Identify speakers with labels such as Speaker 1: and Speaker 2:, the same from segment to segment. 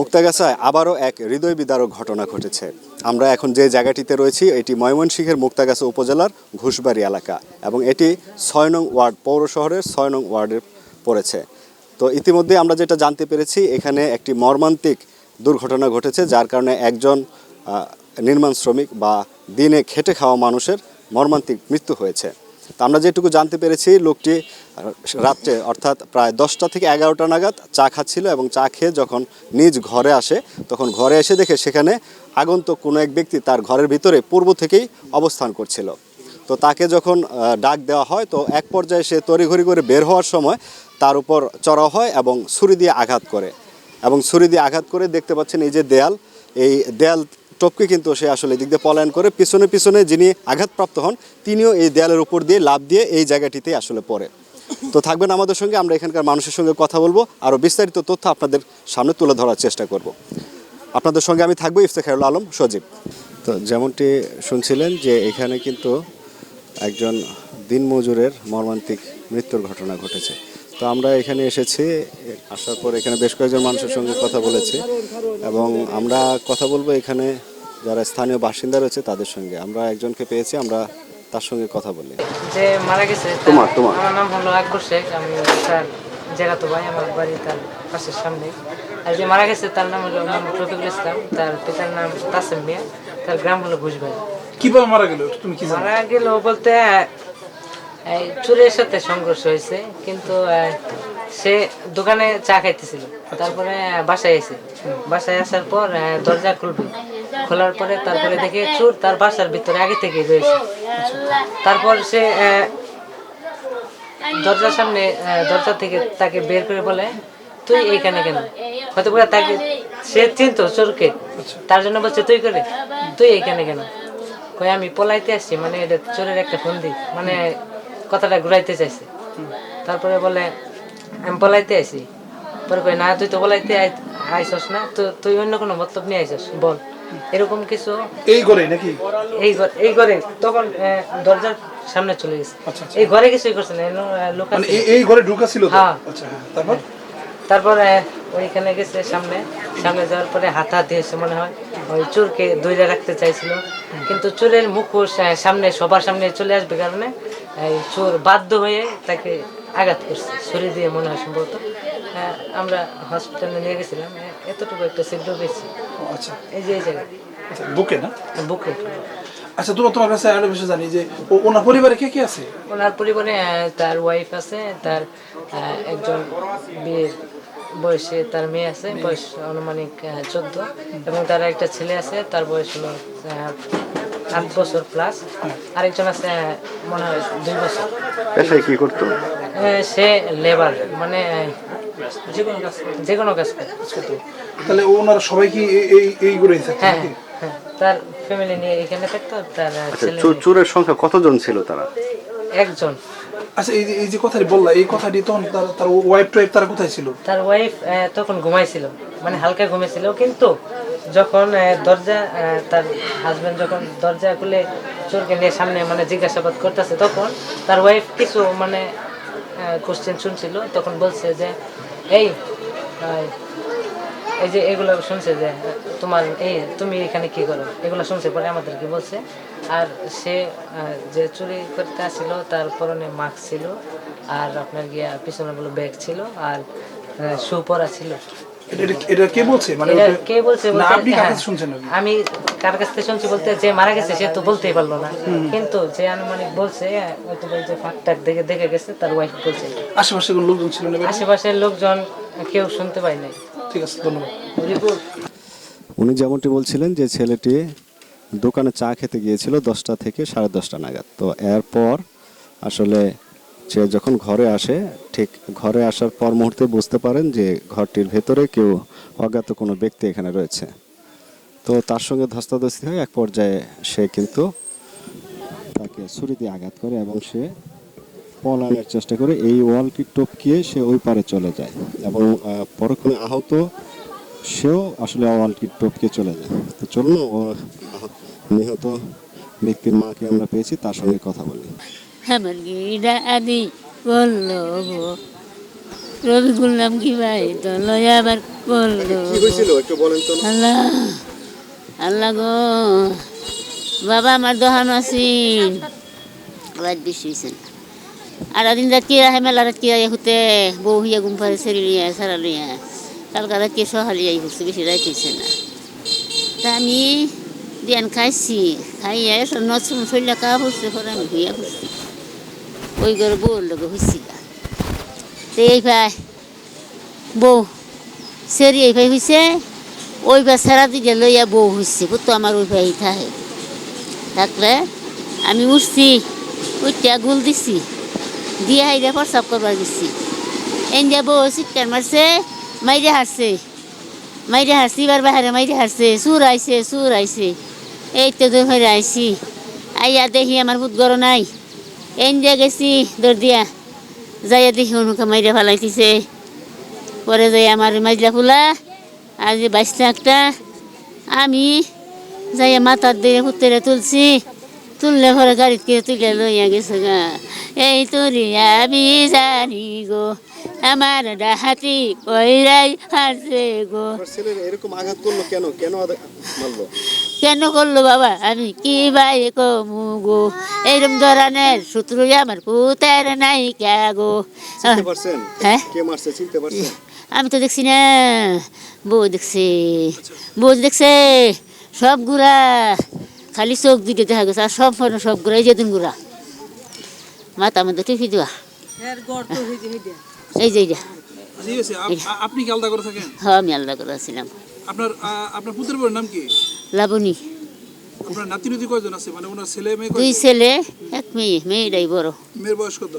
Speaker 1: মুক্তাগাছায় আবারও এক হৃদয় বিদারক ঘটনা ঘটেছে। আমরা এখন যে জায়গাটিতে রয়েছি এটি ময়মনসিংহের মুক্তাগাছা উপজেলার ঘুষবাড়ি এলাকা এবং এটি ৬ নং ওয়ার্ড পৌর শহরের ৬ নং ওয়ার্ডে পড়েছে। তো ইতিমধ্যে আমরা যেটা জানতে পেরেছি এখানে একটি মর্মান্তিক দুর্ঘটনা ঘটেছে, যার কারণে একজন নির্মাণ শ্রমিক বা দিনে খেটে খাওয়া মানুষের মর্মান্তিক মৃত্যু হয়েছে। তো আমরা যেটুকু জানতে পেরেছি লোকটি রাত্রে অর্থাৎ প্রায় 10টা থেকে 11টা নাগাদ চা খাচ্ছিল এবং চা খেয়ে যখন নিজ ঘরে আসে তখন ঘরে এসে দেখে সেখানে আগন্তুক কোনো এক ব্যক্তি তার ঘরের ভিতরে পূর্ব থেকেই অবস্থান করছিল। তো তাকে যখন ডাক দেওয়া হয় তো এক পর্যায়ে সে তড়িঘড়ি করে বের হওয়ার সময় তার উপর চড়াও হয় এবং ছুরি দিয়ে আঘাত করে এবং ছুরি দিয়ে আঘাত করে দেখতে পাচ্ছেন এই যে দেয়াল, এই দেয়াল টপকে কিন্তু সে আসলে দিক দিয়ে পলায়ন করে পিছনে পিছনে যিনি আঘাতপ্রাপ্ত হন তিনিও এই দেয়ালের উপর দিয়ে লাফ দিয়ে এই জায়গাটিতে আসলে পড়ে। তো থাকবেন আমাদের সঙ্গে, আমরা এখানকার মানুষের সঙ্গে কথা বলবো, আরও বিস্তারিত তথ্য আপনাদের সামনে তুলে ধরার চেষ্টা করব। আপনাদের সঙ্গে আমি থাকবো ইফতেখারুল আলম সজীব। তো যেমনটি শুনছিলেন যে এখানে কিন্তু একজন দিনমজুরের মর্মান্তিক মৃত্যুর ঘটনা ঘটেছে। তো আমরা এখানে এসেছি, আসার পর এখানে বেশ কয়েকজন মানুষের সঙ্গে কথা বলেছি এবং আমরা কথা বলবো এখানে যারা স্থানীয় বাসিন্দা রয়েছে তাদের সঙ্গে। আমরা একজনকে পেয়েছি, আমরা তার সঙ্গে কথা বলি।
Speaker 2: যে মারা গেছে
Speaker 1: তোমার
Speaker 2: আমার নাম হলো আকবর শেখ, আমি তার জেগাতো ভাই, আমার বাড়ি তার পাশের সামনে। আর যে মারা গেছে তার নাম হলো মোহাম্মদ রফিকুল ইসলাম, তার পিতার নাম তাসিম মিয়া, তার গ্রাম হলো ঘুষবাড়ি।
Speaker 3: কিভাবে মারা গেল তুমি কি জানো?
Speaker 2: মারা গেল বলতে এই চোরের সাথে সংঘর্ষ হয়েছে, কিন্তু সে দোকানে চা খাইতেছিল, তারপরে বাসায় এসে বাসায় আসার পর দরজা খুলবে, খোলার পরে তারপরে দেখে চোর তার বাসার ভিতরে আগে থেকে রয়েছে। তারপর সে দরজার সামনে দরজা থেকে তাকে বের করে বলে তুই এইখানে কেন, হয়তো তাকে সে চিনতো চোরকে, তার জন্য বলছে তুই করে তুই এইখানে কেন, কই আমি পলাইতে আসছি, মানে এটা চোরের একটা ফন্দি, মানে কথাটা ঘুরাইতে চাইছে। তারপরে বলে আমি পলাইতে আসি, পরে কই না তুই তো পলাইতে আইসস না, তো তুই অন্য কোনো মতলব নিয়ে আইসস বল, এরকম কিছু। এই ঘরে নাকি এই ঘরে তখন দরজার সামনে চলে গেছে, এই ঘরে কিছুই করছে না, লোক এই ঘরে ঢুকা ছিল। তারপরে ওইখানে গেছে, সামনে যাওয়ার পরে হাতাহাতি হয়েছে মনে হয়, ওই চোরকে ধরে রাখতে চাইছিল, কিন্তু চোরের মুখোশ সামনে সবার সামনে চলে আসবে কারণে এই চোর বাধ্য হয়ে তাকে আঘাত করছে ছুরি দিয়ে মনে হয় সম্ভবত। আমরা হসপিটালে নিয়ে গেছিলাম, এতটুকু একটা ছিদ্র পেয়েছি। আচ্ছা, এই যে এই জায়গায়
Speaker 3: বুকে না
Speaker 2: বুকে।
Speaker 3: আচ্ছা, তোমার কাছে আরো বিষয় জানি যে ওনার পরিবারে কে কে আছে?
Speaker 2: ওনার পরিবারে তার ওয়াইফ আছে, তার একজন বিয়ের বয়সে তার মেয়ে আছে, বয়স আনুমানিক 14, এবং তার একটা ছেলে আছে, তার বয়স হলো 8 বছর প্লাস, আরেকজন আছে মনে হয় 2 বছর।
Speaker 1: পেশায় কি করতো?
Speaker 2: সে লেবার, মানে যে কোনো কাজ করতো।
Speaker 3: তাহলে ওনারা সবাই কি এই ঘরে থাকতো?
Speaker 2: হ্যাঁ, তার ফ্যামিলি নিয়ে এখানে থাকতো। তার
Speaker 1: চোরের সংখ্যা কতজন ছিল তারা?
Speaker 2: একজন।
Speaker 3: আচ্ছা, এই যে কথাটি বললা, এই কথাটি তখন তার ওয়াইফ তারা কোথায় ছিল?
Speaker 2: তার ওয়াইফ তখন ঘুমাইছিল, মানে হালকা ঘুমাইছিল, কিন্তু যখন দরজা তার হাজবেন্ড যখন দরজা খুলে চোরকে নিয়ে সামনে মানে জিজ্ঞাসাবাদ করতেছে, তখন তার ওয়াইফ কিছু মানে কোশ্চেন শুনছিল, তখন বলছে যে এই যে এগুলো শুনছে যে তুমি এখানে কি করো, এগুলো শুনছে, পরে আমাদেরকে বলছে। আর সে যে চুরি করতে আসছিল তার পরনে মাস্ক ছিল, আর আপনার গিয়া পিছনে বলে ব্যাগ ছিল, আর শু পরা ছিল।
Speaker 3: এটা কে বলছে? মানে
Speaker 2: কে বলছে?
Speaker 3: আপনি কার কাছে শুনছেন?
Speaker 2: আমি কার কাছ থেকে শুনছি বলতে, যে মারা গেছে সে তো বলতেই পারলো না, কিন্তু যে আনুমানিক বলছে হয়তো যে ফাঁকটাক দেখে গেছে তার ওয়াইফ বলছে।
Speaker 3: আশেপাশে কোন লোকজন ছিল না?
Speaker 2: আশেপাশের লোকজন কেউ শুনতে পায় নাই।
Speaker 3: ঠিক আছে, ধন্যবাদ।
Speaker 1: উনি যেমনটি বলছিলেন যে ছেলেটি দোকানে চা খেতে গিয়েছিল 10টা থেকে 10:30 নাগাদ। তো এরপর আসলে সে যখন ঘরে আসে, ঠিক ঘরে আসার পর মুহূর্তে বুঝতে পারেন যে ঘরটির ভেতরে কেউ অজ্ঞাত কোনো ব্যক্তি এখানে রয়েছে। তো তার সঙ্গে ধস্তাধস্তি হয়, এক পর্যায়ে সে কিন্তু তাকে ছুরি দিয়ে আঘাত করে এবং সে পলানোর চেষ্টা করে এই ওয়ালটি টপকিয়ে সে ওই পারে চলে যায় এবং পরক্ষণে আহত সেও আসলে ওয়ালটি টপকে চলে যায়। তো চলুন নিহত ব্যক্তির মাকে আমরা পেয়েছি, তার সঙ্গে কথা বলি।
Speaker 4: রবিকুল নাম কি ভাই তো লয়া আবার করলো
Speaker 1: কি হয়েছিল একটু বলেন তো।
Speaker 4: আল্লাহ আল্লাহ গো বাবা আমার দহান আছেন রাত বেশি হয়েছে না আর দিন রাত কি রাহে মেলা রাত কি রাহে হতে বউ হিয়া গুম পারে সেরি লিয়া সারা লিয়া কালকা রাত কি সহালিয়াই হচ্ছে বেশি রাত হয়েছে না তা আমি দিয়ান খাইছি খাইয়া নতুন শরীরে কা হচ্ছে পরে আমি হইয়া করছি ওই ঘরে বউর লোক হয়েছিল তো এই ভাই বউ সেরি এই ভাই হয়েছে ওই ভাই সারা দিকে লইয়া বউ হয়েছে বুঝতো আমার ওই ভাই থাকে থাকলে আমি উঠছি উঠটা গুল দিছি দিয়ে হাইরে প্রসাব করবার গেছি এনজা বউ চিৎকার মারছে মাইরে হারছে এবার বাহারে মাইরে হারছে সুর আইছে এই তো ধরে আইছি আইয়া দেখি আমার বুধ গরো নাই এনজা গেছি দৌড় দিয়া যাইয়া দেখি অনুকে মাইরে ফেলাইতেছে পরে যাই আমার মাজলা ফুলা আর যে বাইশটা একটা আমি যাইয়া মাথার দিয়ে পুত্রে তুলছি তুললে পরে গাড়িতে তুলে লইয়া গেছে গা এই তোরে আমি জানি গো আমার ডাহাতি কইরাই হারছে গো
Speaker 1: আমার ছেলের এরকম আঘাত করলো কেন কেন মারলো?
Speaker 4: কেন করলো বাবা আমি কি ভাই কমু গো এইরকম ধরনের শত্রু আমার পুতের নাই কে গো
Speaker 1: চিনতে পারছেন
Speaker 4: হ্যাঁ
Speaker 1: কে মারছে চিনতে পারছেন?
Speaker 4: আমি তো দেখছি না বউ দেখছে সব গুড়া খালি চোখ দুটো দেখা গেছে আর সব গুড়া এই যেদিন গুড়া মাথা মধ্যে টিপি দেওয়া এই যে এইটা
Speaker 3: ঠিক আছে আপনি কি আলাদা করে থাকেন?
Speaker 4: হ্যাঁ আমি আলাদা করে আসছিলাম
Speaker 3: আপনার আপনার পুত্রের বউয়ের নাম কি?
Speaker 4: লাবণী
Speaker 3: আপনার নাতি নাতি কয়জন আছে মানে ওনার ছেলে মেয়ে
Speaker 4: দুই
Speaker 3: কয়জন?
Speaker 4: ছেলে এক মেয়েটাই বড়
Speaker 3: মেয়ের বয়স কত?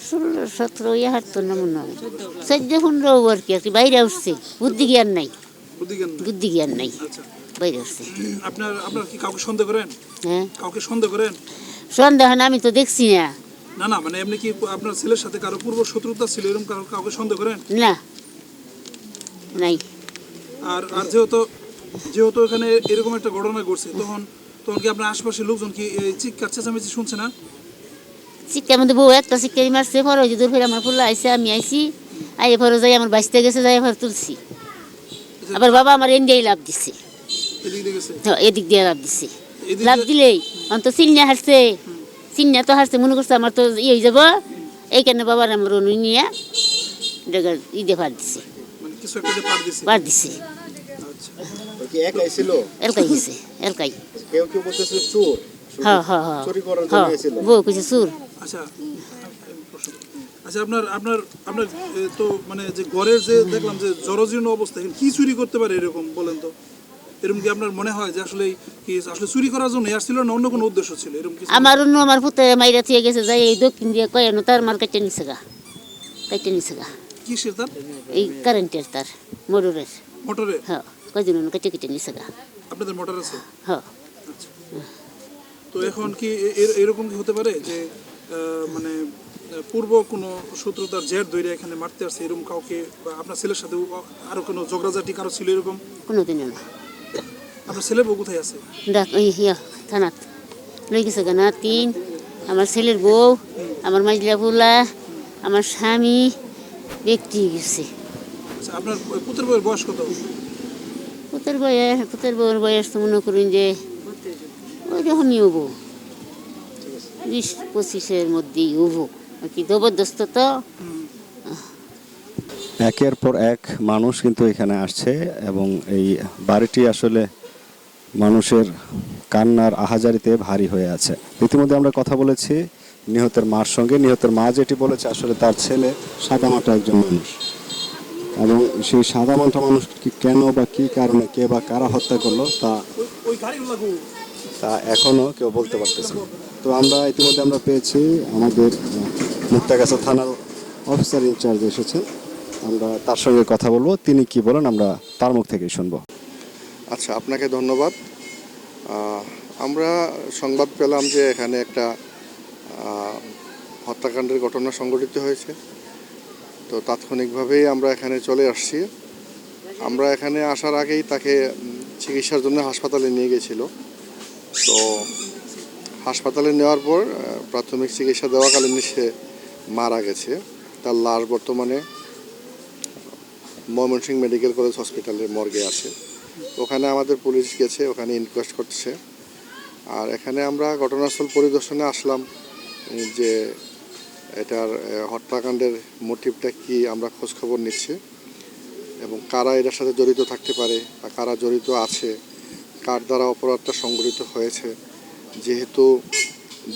Speaker 4: 16-17 ইয়ে হাঁটতো না মনে হয় 14-15 আর কি আর কি বাইরে উঠছে বুদ্ধি জ্ঞান নাই
Speaker 3: আচ্ছা
Speaker 4: বাইরে উঠছে
Speaker 3: আপনার আপনার কি কাউকে সন্দেহ করেন?
Speaker 4: হ্যাঁ
Speaker 3: কাউকে সন্দেহ করেন?
Speaker 4: সন্দেহ না আমি তো দেখছি না
Speaker 3: না না মানে এমনি কি আপনার ছেলের সাথে কারো পূর্ব শত্রুতা ছিল এরকম কাউকে সন্দেহ করেন?
Speaker 4: না নাই
Speaker 3: আর আর যেহেতু এখানে এরকম একটা ঘটনা ঘটছে তখন তখন কি আপনার আশপাশের লোকজন কি এই চিৎকার চেঁচামেচি শুনছে না?
Speaker 4: শিক্ষার মধ্যে বউ একটা শিক্ষাই মারছে পরে ওই যে দূর ফেরে আমার ফুলা আইসে আমি আইসি আইয়ে পরে যাই আমার বাঁচতে গেছে যাই পরে তুলছি আবার বাবা আমার এন্ডিয়াই লাভ দিচ্ছে
Speaker 3: এদিক দিয়ে গেছে
Speaker 4: এদিক দিয়ে লাভ দিচ্ছে
Speaker 3: এদিক
Speaker 4: লাভ
Speaker 3: দিয়ে-
Speaker 4: দিলেই অন্ত চিন্না হারছে চিন্না তো হারছে মনে করছে আমার তো ইয়ে হয়ে যাবো এইখানে বাবার আমার অনু নিয়ে ডেগার ঈদে ভাত দিছে
Speaker 3: মানে কিছু একটা পার দিছে
Speaker 4: বার দিছে
Speaker 3: আচ্ছা
Speaker 1: ও কি একাই ছিল?
Speaker 4: এলকাই গেছে এলকাই
Speaker 1: কেউ কেউ বলতেছে চোর
Speaker 4: হ্যাঁ হ্যাঁ হ্যাঁ
Speaker 1: চুরি করার জন্য
Speaker 4: হ্যাঁ
Speaker 1: গেছিল।
Speaker 4: বউ কিছু সুর
Speaker 3: আচ্ছা আচ্ছা আপনার আপনার আপনার তো মানে যে ঘরের যে দেখলাম যে জরাজীর্ণ অবস্থা এখানে কি চুরি করতে পারে এরকম বলেন তো এরকম কি আপনার মনে হয় যে আসলে কি আসলে চুরি করার জন্য আসছিল না অন্য কোনো উদ্দেশ্য ছিল এরকম কিছু?
Speaker 4: আমার অন্য আমার পুত্রে মাইরা থিয়ে গেছে যাই এই দক্ষিণ দিয়ে কয়ানো তার মার কেটে নিছে গা
Speaker 3: কিসের তার
Speaker 4: এই কারেন্টের তার মোটরের
Speaker 3: মোটরে
Speaker 4: হ্যাঁ কয়জন কেটে নিছে গা
Speaker 3: আপনাদের মোটর আছে
Speaker 4: হ্যাঁ
Speaker 3: আচ্ছা তো এখন কি এরকম কি হতে পারে যে মানে পূর্ব কোনো শত্রুতার জের ধরে এখানে মারতে আসছে এরকম কাউকে বা আপনার ছেলের সাথে আরো কোনো ঝগড়াঝাটি কারো ছিল এরকম?
Speaker 4: কোনোদিনও না
Speaker 3: আপনার ছেলে বউ কোথায় আছে?
Speaker 4: ডাক ওই ইয়া থানাত লই গেছে গা না তিন আমার ছেলের বউ আমার মাজলা ফুলা আমার স্বামী ব্যক্তি গেছে
Speaker 3: আচ্ছা আপনার পুত্রের বউয়ের বয়স কত?
Speaker 4: পুতের বউয়ের বয়স তো মনে করুন যে ওই রকমই হবো 20-25-এর মধ্যেই হবো আর কি জবরদস্ত তো
Speaker 1: একের পর এক মানুষ কিন্তু এখানে আসছে এবং এই বাড়িটি আসলে মানুষের কান্নার আহাজারিতে ভারী হয়ে আছে। ইতিমধ্যে আমরা কথা বলেছি নিহতের মার সঙ্গে। নিহতের মা যেটি বলেছে আসলে তার ছেলে সাদামাটা একজন মানুষ এবং সেই সাদামাটা মানুষ কি কেন বা কি কারণে কে বা কারা হত্যা করলো তা এখনো কেউ বলতে পারতেছে না। তো আমরা ইতিমধ্যে আমরা পেয়েছি আমাদের মুক্তাগাছা থানার অফিসার ইনচার্জ এসেছেন, আমরা তার সঙ্গে কথা বলবো, তিনি কি বলেন আমরা তার মুখ থেকেই শুনবো।
Speaker 5: আচ্ছা, আপনাকে ধন্যবাদ। আমরা সংবাদ পেলাম যে এখানে একটা হত্যাকাণ্ডের ঘটনা সংঘটিত হয়েছে, তো তাৎক্ষণিকভাবেই আমরা এখানে চলে আসছি। আমরা এখানে আসার আগেই তাকে চিকিৎসার জন্য হাসপাতালে নিয়ে গেছিল। তো হাসপাতালে নেওয়ার পর প্রাথমিক চিকিৎসা দেওয়াকালীন সে মারা গেছে। তার লাশ বর্তমানে ময়মনসিংহ মেডিকেল কলেজ হসপিটালের মর্গে আছে। ওখানে আমাদের পুলিশ গেছে, ওখানে ইনকোয়েস্ট করছে। আর এখানে আমরা ঘটনাস্থল পরিদর্শনে আসলাম যে এটার হত্যাকাণ্ডের মোটিভটা কি আমরা খোঁজখবর নিচ্ছি এবং কারা এটার সাথে জড়িত থাকতে পারে বা কারা জড়িত আছে, কার দ্বারা অপরাধটা সংঘটিত হয়েছে। যেহেতু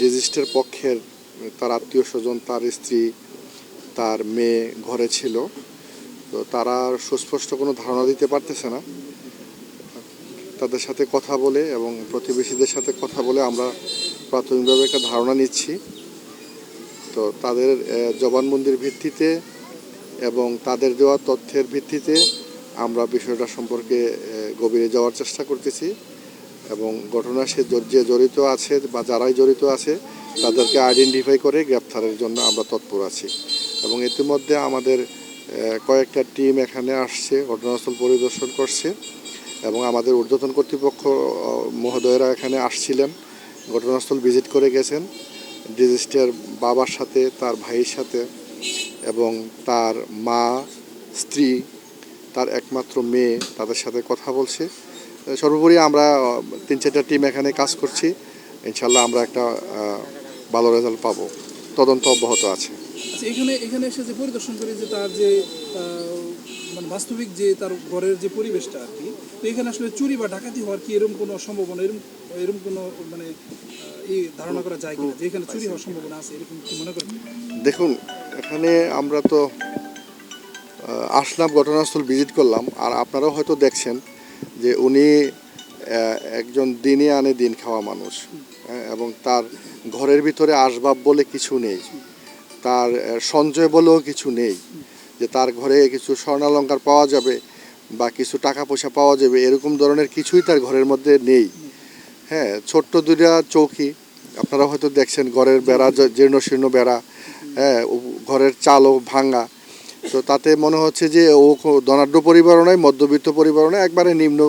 Speaker 5: ডিজিস্টের পক্ষের তার আত্মীয় স্বজন, তার স্ত্রী, তার মেয়ে ঘরে ছিল, তো তারা সুস্পষ্ট কোনো ধারণা দিতে পারতেছে না। তাদের সাথে কথা বলে এবং প্রতিবেশীদের সাথে কথা বলে আমরা প্রাথমিকভাবে একটা ধারণা নিচ্ছি। তো তাদের জবানবন্দির ভিত্তিতে এবং তাদের দেওয়া তথ্যের ভিত্তিতে আমরা বিষয়টা সম্পর্কে গভীরে যাওয়ার চেষ্টা করতেছি এবং ঘটনা সে যে জড়িত আছে বা যারাই জড়িত আছে তাদেরকে আইডেন্টিফাই করে গ্রেপ্তারের জন্য আমরা তৎপর আছি। এবং ইতিমধ্যে আমাদের কয়েকটা টিম এখানে আসছে, ঘটনাস্থল পরিদর্শন করছে এবং আমাদের ঊর্ধ্বতন কর্তৃপক্ষ মহোদয়রা এখানে আসছিলেন, ঘটনাস্থল ভিজিট করে গেছেন। ডিজিস্টের বাবার সাথে, তার ভাইয়ের সাথে এবং তার মা, স্ত্রী, তার একমাত্র মেয়ে, তাদের সাথে কথা বলছে। সর্বোপরি আমরা 3-4টা টিম এখানে কাজ করছি। ইনশাল্লাহ আমরা একটা ভালো রেজাল্ট পাবো। তদন্ত অব্যাহত আছে।
Speaker 3: আচ্ছা, এখানে এসে যে পরিদর্শন করে যে তার যে মানে বাস্তবিক যে তার ঘরের যে পরিবেশটা আর কি, তো এখানে আসলে চুরি বা ডাকাতি হওয়ার কি এরকম কোনো সম্ভাবনা, এরকম কোনো মানে এই ধারণা করা যায় কিনা যে এখানে চুরি হওয়ার সম্ভাবনা আছে, এরকম কি মনে করেন?
Speaker 5: দেখুন, এখানে আমরা তো আসলাম, ঘটনাস্থল ভিজিট করলাম, আর আপনারাও হয়তো দেখছেন যে উনি একজন দিনে আনে দিন খাওয়া মানুষ, এবং তার ঘরের ভিতরে আসবাব বলে কিছু নেই, তার সঞ্চয় বলেও কিছু নেই যে তার ঘরে কিছু স্বর্ণালঙ্কার পাওয়া যাবে বা কিছু টাকা পয়সা পাওয়া যাবে, এরকম ধরনের কিছুই তার ঘরের মধ্যে নেই। হ্যাঁ, ছোট্ট 2টা চৌকি আপনারা হয়তো দেখছেন, ঘরের বেড়া জীর্ণ শীর্ণ বেড়া, হ্যাঁ, ঘরের চালও ভাঙা। তো তাতে মনে হচ্ছে যে ও ধনাঢ্য পরিবারও নয়, মধ্যবিত্ত পরিবারও নয়, একবারে নিম্ন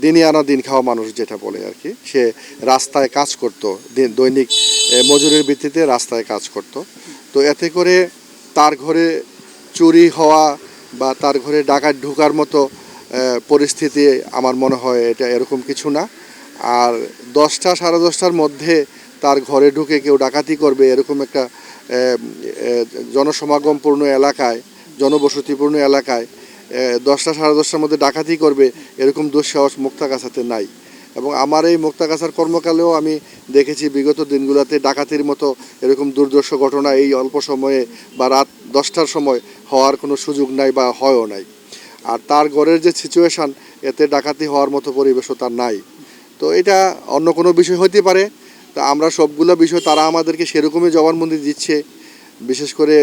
Speaker 5: দিনে আনা দিন খাওয়া মানুষ যেটা বলে আর কি। সে রাস্তায় কাজ করতো, দৈনিক মজুরির ভিত্তিতে রাস্তায় কাজ করত। তো এতে করে তার ঘরে চুরি হওয়া বা তার ঘরে ডাকাত ঢোকার মতো পরিস্থিতি আমার মনে হয় এটা এরকম কিছু না। আর 10টা 10:30টার মধ্যে তার ঘরে ঢুকে কেউ ডাকাতি করবে এরকম একটা জনসমাগমপূর্ণ এলাকায়, জনবসতিপূর্ণ এলাকায় 10টা 10:30টার মধ্যে ডাকাতি করবে এরকম দুঃসাহস মুক্তাগাছাতে নাই। এবং আমার এই মুক্তাগাছার কর্মকালেও আমি দেখেছি বিগত দিনগুলোতে ডাকাতির মতো এরকম দুর্দর্শ ঘটনা এই অল্প সময়ে বা রাত 10টার সময় হওয়ার কোনো সুযোগ নাই বা হয়ও নাই। আর তার ঘরের যে সিচুয়েশান, এতে ডাকাতি হওয়ার মতো পরিবেশও তার নাই। তো এটা অন্য কোনো বিষয় হতে পারে। তা আমরা সবগুলো বিষয় তারা আমাদেরকে সেরকমই জবানবন্দি দিচ্ছে। বিশেষ করে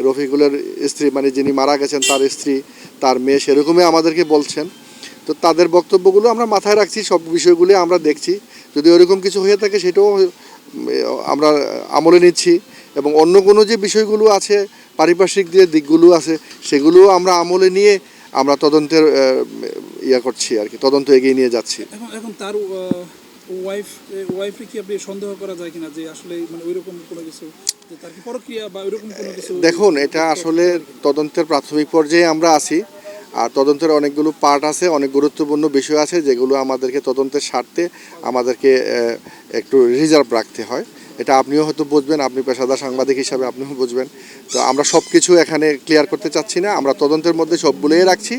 Speaker 5: রফিকুলের স্ত্রী, মানে যিনি মারা গেছেন তার স্ত্রী, তার মেয়ে সেরকমই আমাদেরকে বলছেন। তো তাদের বক্তব্যগুলো আমরা মাথায় রাখছি, সব বিষয়গুলি আমরা দেখছি। যদি ওরকম কিছু হয়ে থাকে সেটাও আমরা আমলে নিচ্ছি এবং অন্য কোনো যে বিষয়গুলো আছে, পারিপার্শ্বিক যে দিকগুলো আছে, সেগুলোও আমরা আমলে নিয়ে আমরা তদন্তের করছি আর কি, তদন্ত এগিয়ে নিয়ে যাচ্ছি।
Speaker 3: এখন তার ওয়াইফে কি আপনি সন্দেহ করা যায় কিনা যে আসলে মানে ওইরকম কোনো কিছু, যে তার কি পরক্রিয়া বা ওইরকম কোনো কিছু?
Speaker 5: দেখুন, এটা আসলে তদন্তের প্রাথমিক পর্যায়ে আমরা আছি। আর তদন্তের অনেকগুলো পার্ট আছে, অনেক গুরুত্বপূর্ণ বিষয় আছে যেগুলো আমাদেরকে তদন্তের স্বার্থে আমাদেরকে একটু রিজার্ভ রাখতে হয়। এটা আপনিও হয়তো বুঝবেন, আপনি পেশাদার সাংবাদিক হিসাবে আপনিও বুঝবেন। তো আমরা সব কিছু এখানে ক্লিয়ার করতে চাচ্ছি না, আমরা তদন্তের মধ্যে সবগুলোই রাখছি।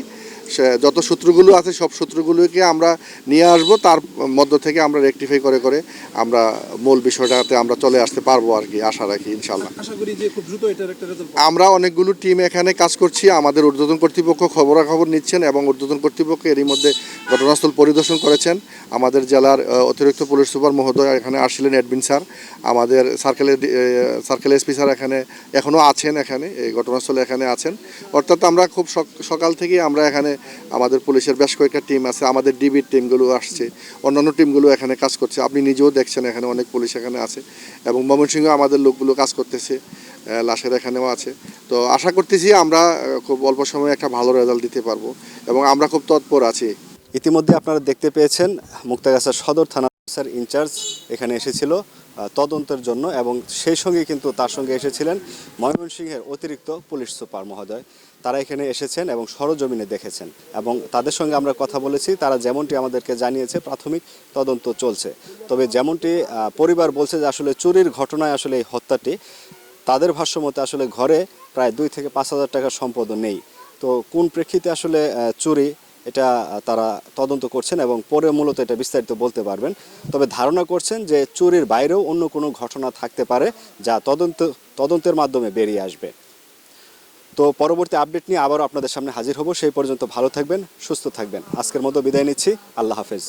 Speaker 5: যত সূত্রগুলো আছে সব সূত্রগুলোকে আমরা নিয়ে আসব, তার মধ্য থেকে আমরা রেকটিফাই করে করে আমরা মূল বিষয়টাতে আমরা চলে আসতে পারবো আর কি, আশা রাখি ইনশাল্লাহ।
Speaker 3: আশা করি যে খুব দ্রুত এটার একটা রেজাল্ট।
Speaker 5: আমরা অনেকগুলো টিম এখানে কাজ করছি, আমাদের ঊর্ধ্বতন কর্তৃপক্ষ খবরাখবর নিচ্ছেন এবং ঊর্ধ্বতন কর্তৃপক্ষ এরই মধ্যে ঘটনাস্থল পরিদর্শন করেছেন। আমাদের জেলার অতিরিক্ত পুলিশ সুপার মহোদয় এখানে আসছিলেন, অ্যাডমিন স্যার, আমাদের সার্কেল এসপি স্যার এখানে এখনও আছেন, এখানে এই ঘটনাস্থলে এখানে আছেন। অর্থাৎ আমরা খুব সকাল থেকেই আমরা এখানে, আমাদের পুলিশের বেশ কয়েকটা টিম আছে, আমাদের ডিবির টিমগুলো আসছে, অন্যান্য টিমগুলো এখানে কাজ করছে। আপনি নিজেও দেখছেন এখানে অনেক পুলিশ এখানে আছে এবং ময়মনসিংহে আমাদের লোকগুলো কাজ করতেছে, লাশের এখানেও আছে। তো আশা করতেছি আমরা খুব অল্প সময়ে একটা ভালো রেজাল্ট দিতে পারবো এবং আমরা খুব তৎপর আছি।
Speaker 1: ইতিমধ্যে আপনারা দেখতে পেয়েছেন মুক্তাগাছা সদর থানা ইনচার্জ এখানে এসেছিল তদন্তের জন্য, এবং সেই সঙ্গে কিন্তু তার সঙ্গে এসেছিলেন ময়মনসিংহের অতিরিক্ত পুলিশ সুপার মহোদয়। তারা এখানে এসেছেন এবং সরজমিনে দেখেছেন, এবং তাদের সঙ্গে আমরা কথা বলেছি। তারা যেমনটি আমাদেরকে জানিয়েছে প্রাথমিক তদন্ত চলছে, তবে যেমনটি পরিবার বলছে যে আসলে চুরির ঘটনায় আসলে এই হত্যাটি, তাদের ভাষ্যমতে আসলে ঘরে প্রায় 2 থেকে 5 হাজার টাকার সম্পদও নেই। তো কোন প্রেক্ষিতে আসলে চুরি, এটা তারা তদন্ত করছেন এবং পরে মূলত এটা বিস্তারিত বলতে পারবেন। তবে ধারণা করছেন যে চুরির বাইরেও অন্য কোনো ঘটনা থাকতে পারে, যা তদন্তের মাধ্যমে বেরিয়ে আসবে। তো পরবর্তী আপডেট নিয়ে আবারও আপনাদের সামনে হাজির হব। সেই পর্যন্ত ভালো থাকবেন, সুস্থ থাকবেন। আজকের মতো বিদায় নিচ্ছি। আল্লাহ হাফেজ।